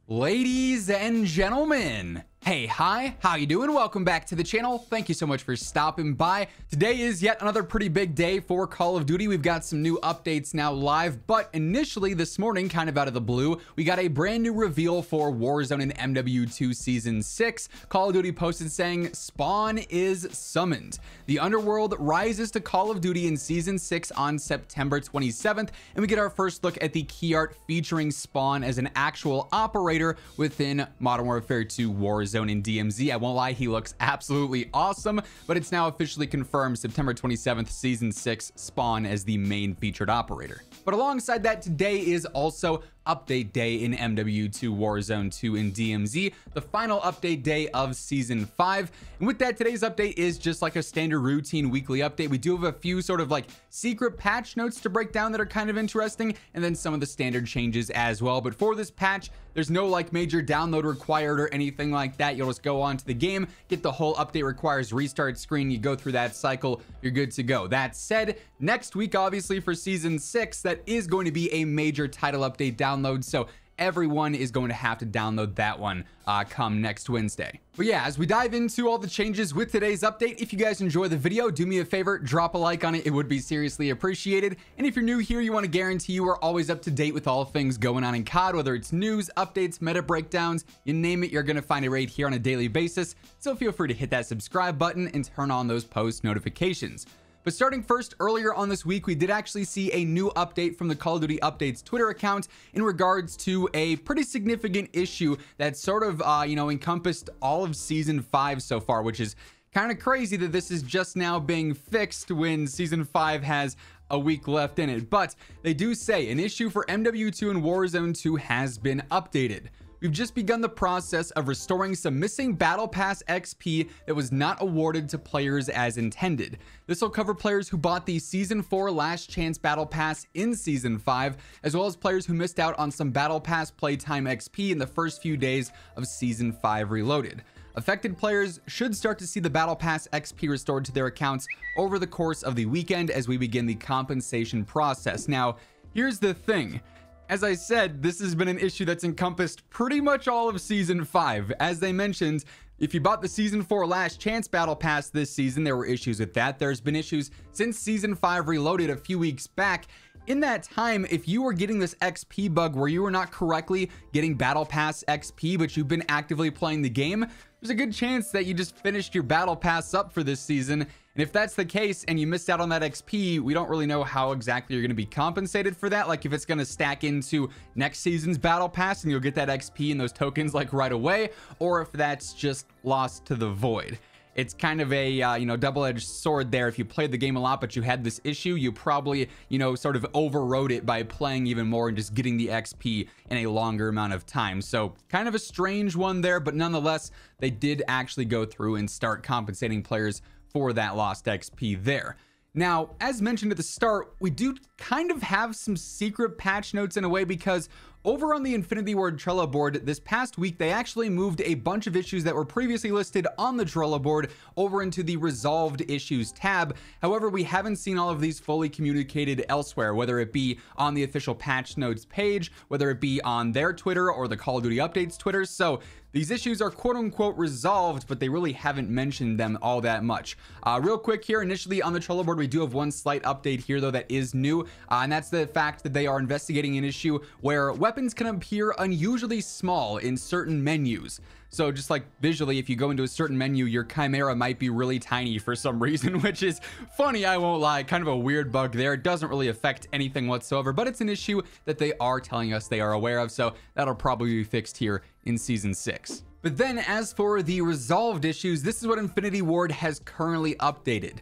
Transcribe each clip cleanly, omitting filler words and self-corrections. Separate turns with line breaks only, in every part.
Ladies and gentlemen, hey, hi, how you doing? Welcome back to the channel. Thank you so much for stopping by. Today is yet another pretty big day for Call of Duty. We've got some new updates now live, but initially this morning, kind of out of the blue, we got a brand new reveal for Warzone in MW2 Season 6. Call of Duty posted saying, Spawn is summoned. The underworld rises to Call of Duty in Season 6 on September 27th, and we get our first look at the key art featuring Spawn as an actual operator within Modern Warfare 2 Warzone in DMZ. I won't lie, he looks absolutely awesome, but it's now officially confirmed September 27th, Season 6, Spawn as the main featured operator. But alongside that, today is also update day in MW2 Warzone 2 in DMZ, the final update day of Season 5. And with that, today's update is just like a standard routine weekly update. We do have a few sort of like secret patch notes to break down that are kind of interesting, and then some of the standard changes as well. But for this patch, there's no like major download required or anything like that. You'll just go on to the game, get the whole update requires restart screen, you go through that cycle, you're good to go. That said, next week, obviously for Season 6, that is going to be a major title update download, so everyone is going to have to download that one come next Wednesday. But yeah, as we dive into all the changes with today's update, if you guys enjoy the video, do me a favor, drop a like on it. It would be seriously appreciated. And if you're new here, you want to guarantee you are always up to date with all things going on in COD, whether it's news, updates, meta breakdowns, you name it, you're going to find it right here on a daily basis. So feel free to hit that subscribe button and turn on those post notifications. But starting first, earlier on this week, we did actually see a new update from the Call of Duty Updates Twitter account in regards to a pretty significant issue that sort of, encompassed all of Season 5 so far, which is kind of crazy that this is just now being fixed when Season 5 has a week left in it. But they do say an issue for MW2 and Warzone 2 has been updated. We've just begun the process of restoring some missing Battle Pass XP that was not awarded to players as intended. This will cover players who bought the Season 4 Last Chance Battle Pass in Season 5, as well as players who missed out on some Battle Pass playtime XP in the first few days of Season 5 Reloaded. Affected players should start to see the Battle Pass XP restored to their accounts over the course of the weekend as we begin the compensation process. Now, here's the thing. As I said, this has been an issue that's encompassed pretty much all of Season 5. As they mentioned, if you bought the Season 4 Last Chance Battle Pass this season, there were issues with that. There's been issues since Season 5 Reloaded a few weeks back. In that time, if you were getting this XP bug where you were not correctly getting Battle Pass XP, but you've been actively playing the game, there's a good chance that you just finished your Battle Pass up for this season. And if that's the case and you missed out on that XP, we don't really know how exactly you're going to be compensated for that. Like if it's going to stack into next season's Battle Pass and you'll get that XP and those tokens like right away, or if that's just lost to the void. It's kind of a, double-edged sword there. If you played the game a lot, but you had this issue, you probably, sort of overrode it by playing even more and just getting the XP in a longer amount of time. So kind of a strange one there, but nonetheless, they did actually go through and start compensating players for that lost XP there. Now, as mentioned at the start, we do kind of have some secret patch notes in a way, because over on the Infinity Ward Trello board this past week, they actually moved a bunch of issues that were previously listed on the Trello board over into the Resolved Issues tab. However, we haven't seen all of these fully communicated elsewhere, whether it be on the official patch notes page, whether it be on their Twitter or the Call of Duty Updates Twitter. So these issues are quote-unquote resolved, but they really haven't mentioned them all that much. Real quick here, initially on the Trello board, we do have one slight update here, though, that is new, and that's the fact that they are investigating an issue where weapons can appear unusually small in certain menus. So just like visually, if you go into a certain menu, your Chimera might be really tiny for some reason, which is funny, I won't lie, kind of a weird bug there. It doesn't really affect anything whatsoever, but it's an issue that they are telling us they are aware of, so that'll probably be fixed here in Season 6. But then as for the resolved issues, this is what Infinity Ward has currently updated.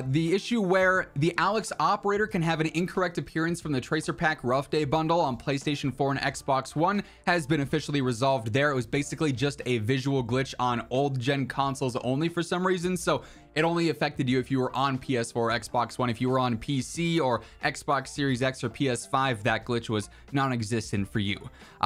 The issue where the Alex operator can have an incorrect appearance from the Tracer Pack Rough Day bundle on PlayStation 4 and Xbox One has been officially resolved there. It was basically just a visual glitch on old gen consoles only for some reason, so it only affected you if you were on PS4 or Xbox One. If you were on PC or Xbox Series X or PS5, that glitch was non-existent for you.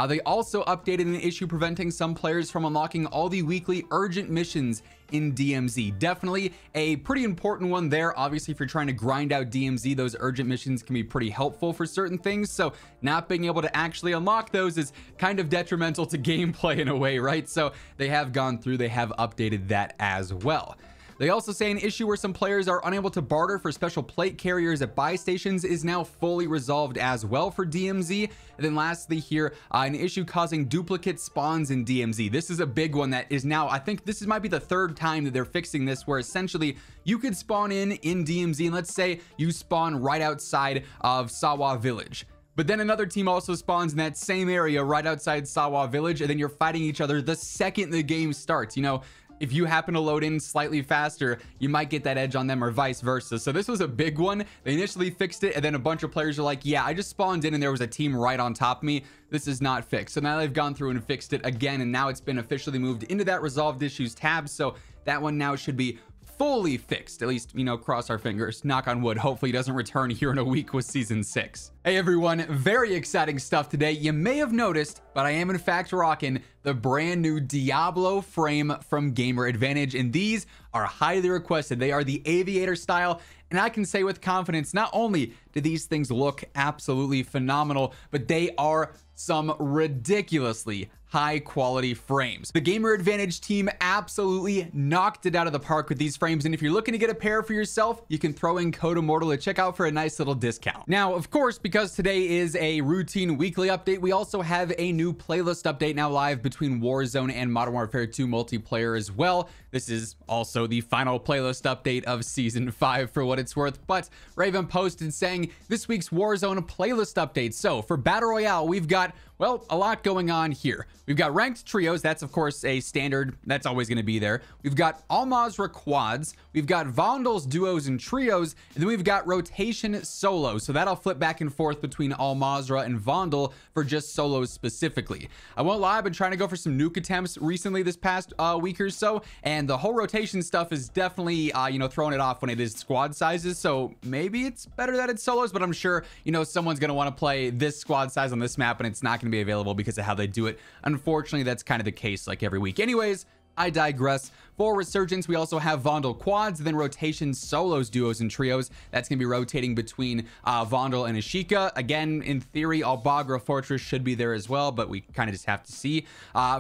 They also updated an issue preventing some players from unlocking all the weekly urgent missions in DMZ. Definitely a pretty important one there. Obviously, if you're trying to grind out DMZ, those urgent missions can be pretty helpful for certain things. So not being able to actually unlock those is kind of detrimental to gameplay in a way, right? So they have gone through, they have updated that as well. They also say an issue where some players are unable to barter for special plate carriers at buy stations is now fully resolved as well for DMZ. And then lastly here, an issue causing duplicate spawns in DMZ. This is a big one that is now, I think this might be the third time that they're fixing this, where essentially you could spawn in DMZ, and let's say you spawn right outside of Sawa Village. But then another team also spawns in that same area right outside Sawa Village, and then you're fighting each other the second the game starts. You know, if you happen to load in slightly faster, you might get that edge on them, or vice versa. So this was a big one. They initially fixed it, and then a bunch of players are like, yeah, I just spawned in and there was a team right on top of me. This is not fixed. So now they've gone through and fixed it again, and now it's been officially moved into that resolved issues tab. So that one now should be fully fixed, at least, you know, cross our fingers, knock on wood. Hopefully it doesn't return here in a week with season 6. Hey everyone, very exciting stuff today. You may have noticed, but I am in fact rocking the brand new Diablo frame from Gamer Advantage, and these are highly requested. They are the aviator style, and I can say with confidence, not only do these things look absolutely phenomenal, but they are some ridiculously high quality frames. The Gamer Advantage team absolutely knocked it out of the park with these frames, and if you're looking to get a pair for yourself, you can throw in code Immortal at checkout for a nice little discount. Now, of course, because today is a routine weekly update, we also have a new playlist update now live between Warzone and Modern Warfare 2 multiplayer as well. This is also the final playlist update of season 5 for what it's worth, but Raven posted saying this week's Warzone playlist update. So for Battle Royale, we've got, well, a lot going on here. We've got ranked trios. That's of course a standard. That's always going to be there. We've got Al Mazrah quads. We've got Vandals duos and trios. And then we've got rotation solos. So that'll flip back and forth between Al Mazrah and Vandal for just solos specifically. I won't lie, I've been trying to go for some nuke attempts recently this past week or so. And the whole rotation stuff is definitely, you know, throwing it off when it is squad sizes. So maybe it's better that it's solos, but I'm sure, you know, someone's going to want to play this squad size on this map and it's not going to be available because of how they do it. Unfortunately, that's kind of the case like every week. Anyways, I digress. For Resurgence, we also have Vandal quads, then rotation solos, duos, and trios. That's going to be rotating between Vandal and Ashika. Again, in theory, Al Bagra Fortress should be there as well, but we kind of just have to see.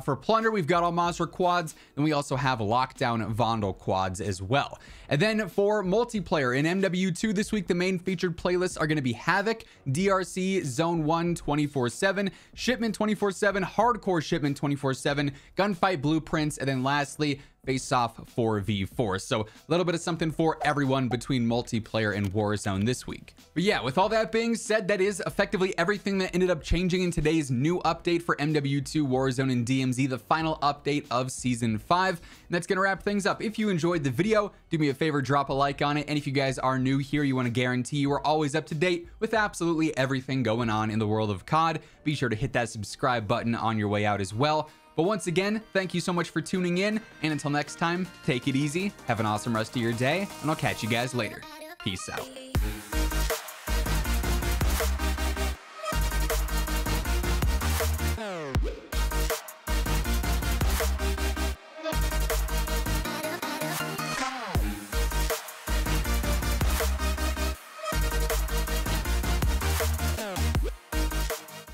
For Plunder, we've got Al Mazrah quads, and we also have Lockdown Vandal quads as well. And then for multiplayer in MW2 this week, the main featured playlists are going to be Havoc, DRC, Zone 1 24/7, Shipment 24/7, Hardcore Shipment 24/7, Gunfight Blueprints, and then lastly, Face Off 4v4. So a little bit of something for everyone between multiplayer and Warzone this week. But yeah, with all that being said, that is effectively everything that ended up changing in today's new update for MW2, Warzone, and DMZ, the final update of Season 5. And that's going to wrap things up. If you enjoyed the video, do me a favor, drop a like on it. And if you guys are new here, you want to guarantee you are always up to date with absolutely everything going on in the world of COD, be sure to hit that subscribe button on your way out as well. But once again, thank you so much for tuning in, and until next time, take it easy, have an awesome rest of your day, and I'll catch you guys later. Peace out.